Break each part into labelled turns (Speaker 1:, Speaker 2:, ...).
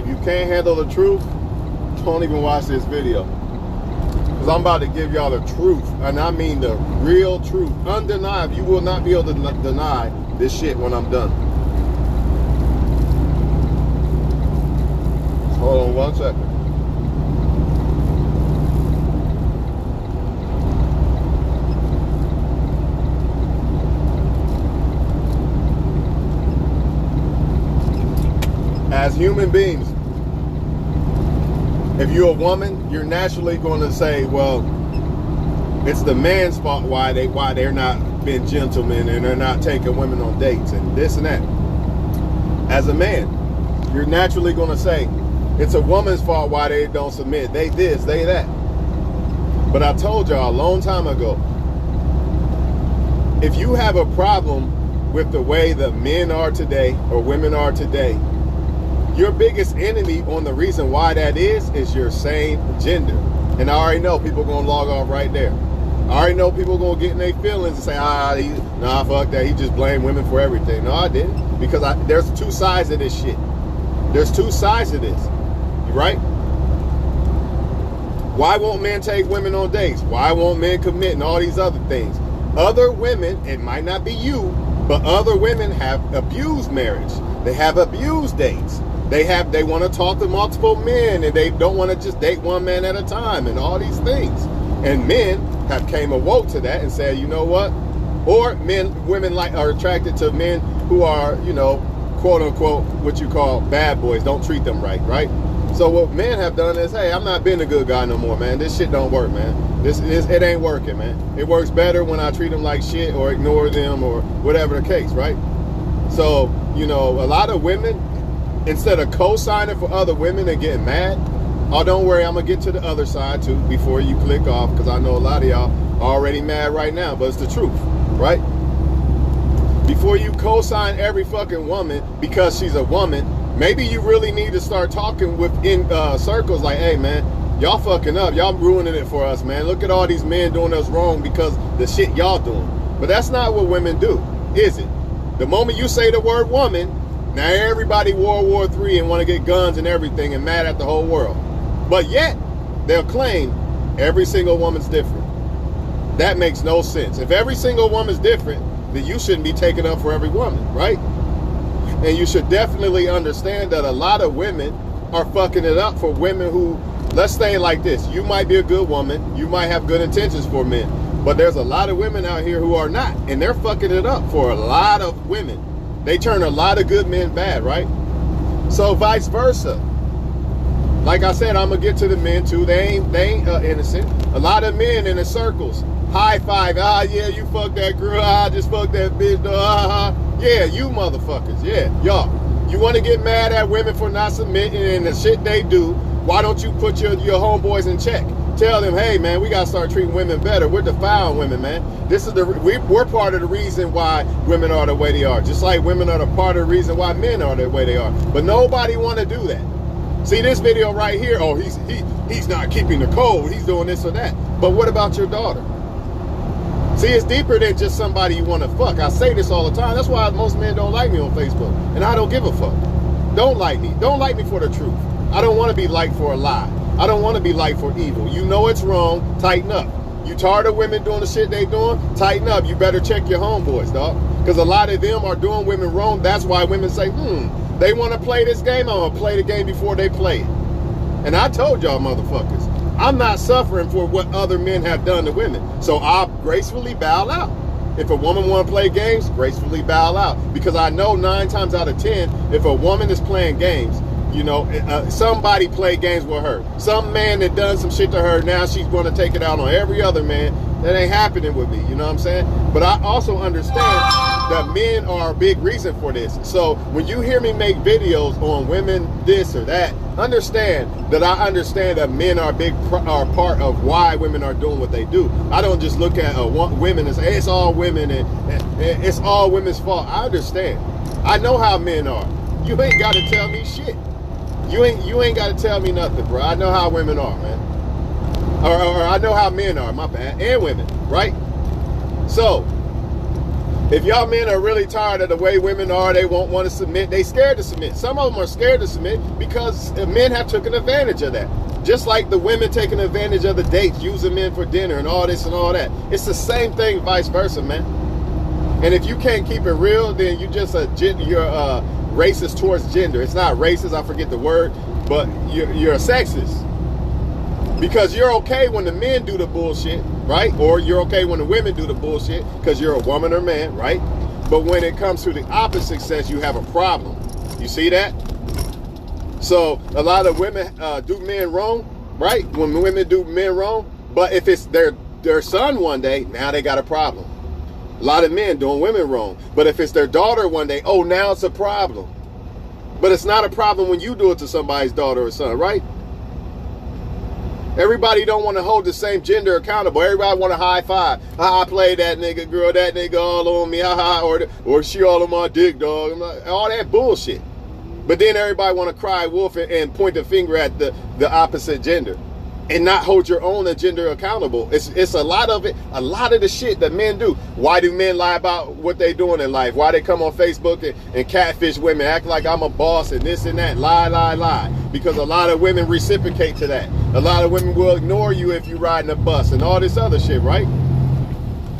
Speaker 1: if you can't handle the truth, don't even watch this video. Because I'm about to give y'all the truth. And I mean the real truth. Undeniable. You will not be able to deny this shit when I'm done. Hold on 1 second. As human beings, if you're a woman, you're naturally going to say, well, it's the man's fault why they're not being gentlemen and they're not taking women on dates and this and that. As a man, you're naturally going to say it's a woman's fault why they don't submit. They this, they that. But I told y'all a long time ago, if you have a problem with the way that men are today or women are today, your biggest enemy on the reason why that is your same gender. And I already know people gonna log off right there. I already know people gonna get in their feelings and say, nah, fuck that. He just blamed women for everything. No, I didn't. Because there's two sides of this shit. There's two sides of this, right? Why won't men take women on dates? Why won't men commit and all these other things? Other women, it might not be you, but other women have abused marriage. They have abused dates. They want to talk to multiple men and they don't want to just date one man at a time and all these things. And men have came awoke to that and said, you know what? Or women are attracted to men who are, you know, quote unquote, what you call bad boys. Don't treat them right, right? So what men have done is, hey, I'm not being a good guy no more, man. This shit don't work, man. It ain't working, man. It works better when I treat them like shit or ignore them or whatever the case, right? So, you know, a lot of women, instead of co-signing for other women and getting mad, oh, don't worry, I'm going to get to the other side too before you click off, because I know a lot of y'all are already mad right now, but it's the truth, right? Before you co-sign every fucking woman because she's a woman, maybe you really need to start talking within circles like, hey, man, y'all fucking up. Y'all ruining it for us, man. Look at all these men doing us wrong because the shit y'all doing. But that's not what women do, is it? The moment you say the word woman, now everybody World War III and want to get guns and everything and mad at the whole world. But yet, they'll claim every single woman's different. That makes no sense. If every single woman's different, then you shouldn't be taking up for every woman, right? And you should definitely understand that a lot of women are fucking it up for women who, let's say it like this, you might be a good woman, you might have good intentions for men, but there's a lot of women out here who are not, and they're fucking it up for a lot of women. They turn a lot of good men bad, right? So vice versa. Like I said, I'm gonna get to the men too. They ain't innocent. A lot of men in the circles, high five. Ah, yeah, you fucked that girl. Ah, I just fucked that bitch. Yeah, you motherfuckers. Yeah, y'all. You want to get mad at women for not submitting and the shit they do? Why don't you put your homeboys in check? Tell them, hey man, we gotta start treating women better. We're defiling women, man. This is we're part of the reason why women are the way they are. Just like women are the part of the reason why men are the way they are. But nobody want to do that. See this video right here? Oh, he's not keeping the code. He's doing this or that. But what about your daughter? See, it's deeper than just somebody you want to fuck. I say this all the time. That's why most men don't like me on Facebook, and I don't give a fuck. Don't like me. Don't like me for the truth. I don't want to be liked for a lie. I don't want to be liked for evil. You know it's wrong, tighten up. You tired of women doing the shit they doing? Tighten up. You better check your homeboys, dog. Because a lot of them are doing women wrong. That's why women say, they want to play this game. I'm going to play the game before they play it. And I told y'all motherfuckers, I'm not suffering for what other men have done to women. So I'll gracefully bow out. If a woman want to play games, gracefully bow out. Because I know 9 times out of 10, if a woman is playing games, you know, somebody played games with her. Some man that done some shit to her, now she's going to take it out on every other man. That ain't happening with me, you know what I'm saying? But I also understand that men are a big reason for this. So when you hear me make videos on women this or that, understand that I understand that men are are part of why women are doing what they do. I don't just look at women and say, hey, it's all women and it's all women's fault. I understand. I know how men are. You ain't got to tell me shit. You ain't got to tell me nothing, bro. I know how women are, man. Or I know how men are, my bad, and women, right? So, If y'all men are really tired of the way women are, they won't want to submit, they scared to submit. Some of them are scared to submit because men have taken advantage of that. Just like the women taking advantage of the dates, using men for dinner and all this and all that. It's the same thing vice versa, man. And if you can't keep it real, then you're racist towards gender. It's not racist, I forget the word, but you're a sexist. Because you're okay when the men do the bullshit, right? Or you're okay when the women do the bullshit because you're a woman or man, right? But when it comes to the opposite sex, you have a problem. You see that? So a lot of women do men wrong, right? When women do men wrong, but if it's their son one day, now they got a problem. A lot of men doing women wrong. But if it's their daughter one day, oh, now it's a problem. But it's not a problem when you do it to somebody's daughter or son, right? Everybody don't want to hold the same gender accountable. Everybody want to high five. I played that nigga, girl, that nigga all on me, or she all on my dick, dog. All that bullshit. But then everybody want to cry wolf and point the finger at the opposite gender and not hold your own gender accountable. It's a lot of it, a lot of the shit that men do. Why do men lie about what they doing in life? Why they come on Facebook and catfish women, act like I'm a boss and this and that, lie. Because a lot of women reciprocate to that. A lot of women will ignore you if you riding a bus and all this other shit, right?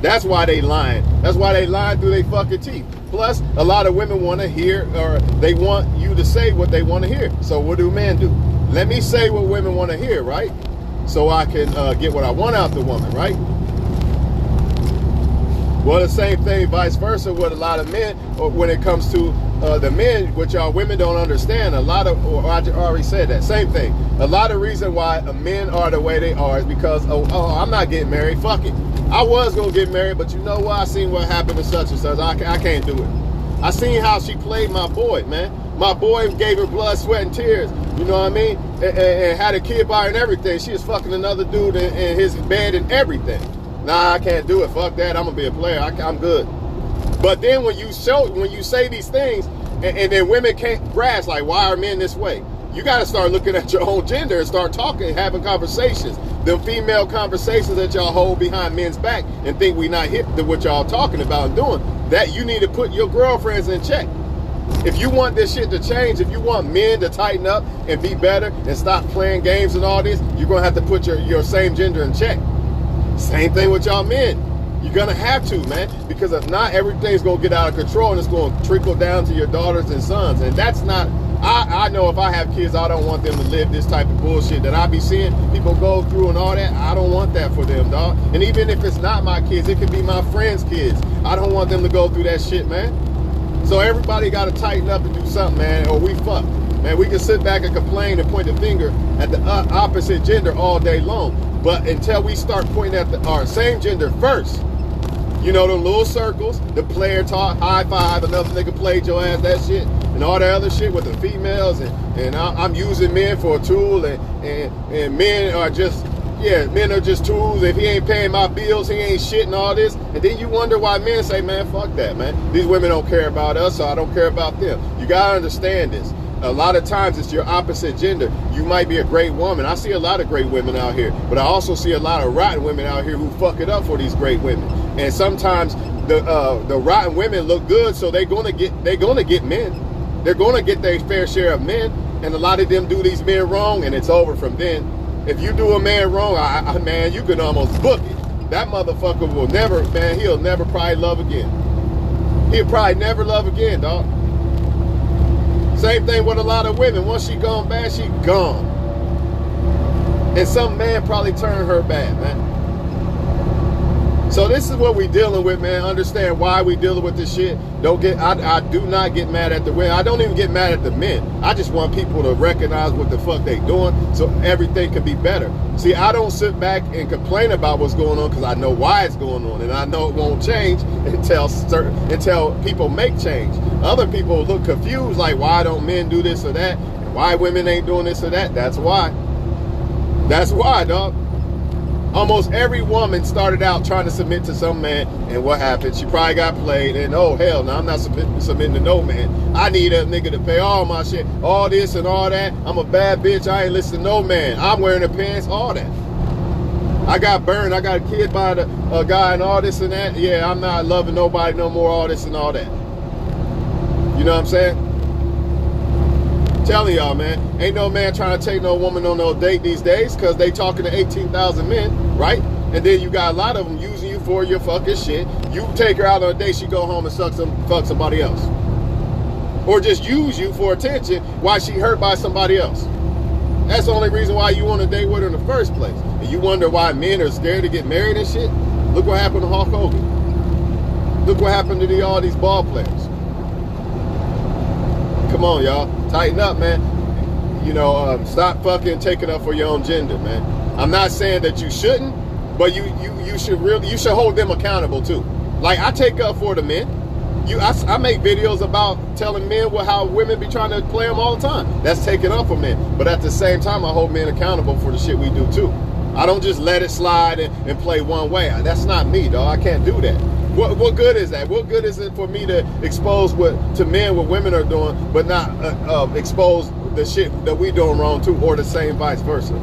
Speaker 1: That's why they lying. That's why they lying through their fucking teeth. Plus, a lot of women want to hear, or they want you to say what they want to hear. So what do men do? Let me say what women want to hear, right? So I can get what I want out the woman, right? Well, the same thing, vice versa, with a lot of men, or when it comes to the men, which y'all women don't understand. I already said that, same thing. A lot of reason why men are the way they are is because, I'm not getting married, fuck it. I was gonna get married, but you know what? I seen what happened to such and such. I can't do it. I seen how she played my boy, man. My boy gave her blood, sweat, and tears. You know what I mean? And had a kid by her and everything. She was fucking another dude in his bed and everything. Nah, I can't do it. Fuck that. I'm gonna be a player. I'm good. But then when you say these things, and then women can't grasp, like, why are men this way? You got to start looking at your own gender and start talking, having conversations. Them female conversations that y'all hold behind men's back and think we not hip to what y'all talking about and doing. That you need to put your girlfriends in check. If you want this shit to change, if you want men to tighten up and be better and stop playing games and all this, you're going to have to put your same gender in check. Same thing with y'all men. You're going to have to, man, because if not, everything's going to get out of control and it's going to trickle down to your daughters and sons. And that's not, I know if I have kids, I don't want them to live this type of bullshit that I be seeing people go through and all that. I don't want that for them, dog. And even if it's not my kids, it could be my friends' kids. I don't want them to go through that shit, man. So everybody got to tighten up and do something, man, or we fucked. Man, we can sit back and complain and point the finger at the opposite gender all day long. But until we start pointing at our same gender first, you know, them little circles, the player talk, high five, another nigga played your ass, that shit, and all that other shit with the females, and I'm using men for a tool, and men are just, men are just tools. If he ain't paying my bills, he ain't shit and all this. And then you wonder why men say, man, fuck that, man. These women don't care about us, so I don't care about them. You gotta understand this. A lot of times it's your opposite gender. You might be a great woman. I see a lot of great women out here, but I also see a lot of rotten women out here who fuck it up for these great women. And sometimes the rotten women look good, so they're gonna get men. They're gonna get their fair share of men, and a lot of them do these men wrong, and it's over from then. If you do a man wrong, man, you can almost book it. That motherfucker will never, man, he'll never probably love again. He'll probably never love again, dog. Same thing with a lot of women. Once she gone bad, she gone. And some man probably turned her bad, man. So this is what we dealing with, man. Understand why we dealing with this shit. I do not get mad at the women. I don't even get mad at the men. I just want people to recognize what the fuck they doing so everything can be better. See, I don't sit back and complain about what's going on because I know why it's going on, and I know it won't change until people make change. Other people look confused, like, why don't men do this or that? And why women ain't doing this or that? That's why. That's why, dog. Almost every woman started out trying to submit to some man, and what happened? She probably got played, and oh hell, no, I'm not submitting to no man. I need a nigga to pay all my shit, all this and all that. I'm a bad bitch, I ain't listening to no man. I'm wearing the pants, all that. I got burned. I got a kid by a guy and all this and that. Yeah, I'm not loving nobody no more, all this and all that. You know what I'm saying? Telling y'all, man, ain't no man trying to take no woman on no date these days because they talking to 18,000 men, right? And then you got a lot of them using you for your fucking shit. You take her out on a date, she go home and fuck somebody else. Or just use you for attention while she hurt by somebody else. That's the only reason why you want to date with her in the first place. And you wonder why men are scared to get married and shit? Look what happened to Hulk Hogan. Look what happened to all these ball players. Come on, y'all. Tighten up, man. You know, stop fucking taking up for your own gender, man. I'm not saying that you shouldn't, but you should hold them accountable too. Like, I take up for the men. I make videos about telling men how women be trying to play them all the time. That's taking up for men. But at the same time, I hold men accountable for the shit we do too. I don't just let it slide and play one way. That's not me, dog. I can't do that. What good is that? What good is it for me to expose to men what women are doing, but not expose the shit that we doing wrong too, or the same vice versa?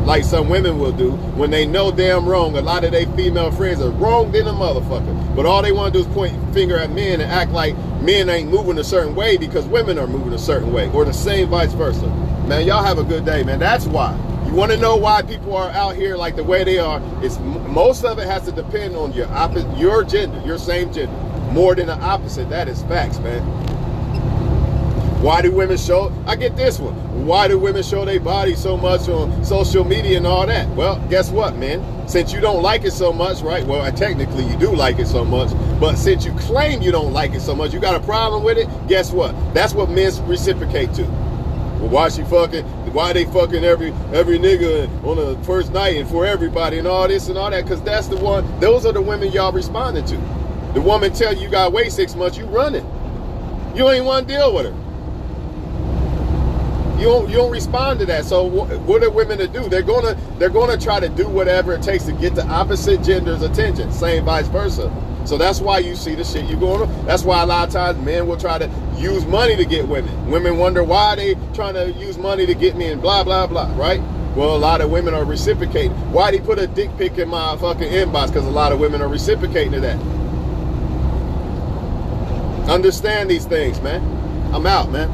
Speaker 1: Like some women will do when they know damn wrong. A lot of their female friends are wrong than a motherfucker, but all they want to do is point a finger at men and act like men ain't moving a certain way because women are moving a certain way, or the same vice versa. Man, y'all have a good day, man. That's why. You want to know why people are out here like the way they are? It's most of it has to depend on your gender, your same gender, more than the opposite. That is facts, man. Why do women show? I get this one. Why do women show their body so much on social media and all that? Well, guess what, man? Since you don't like it so much, right? Well, technically you do like it so much, but since you claim you don't like it so much, you got a problem with it. Guess what? That's what men reciprocate to. Well, why they fucking every nigga on the first night and for everybody and all this and all that? Because that's the one. Those are the women y'all responding to. The woman tell you gotta wait 6 months, you running. You don't even want to deal with her. You don't respond to that. So what are women to do? They're gonna try to do whatever it takes to get the opposite gender's attention. Same vice versa. So that's why you see the shit you going on. That's why a lot of times men will try to use money to get women. Women wonder why they trying to use money to get me and blah, blah, blah, right? Well, a lot of women are reciprocating. Why they put a dick pic in my fucking inbox? Because a lot of women are reciprocating to that. Understand these things, man. I'm out, man.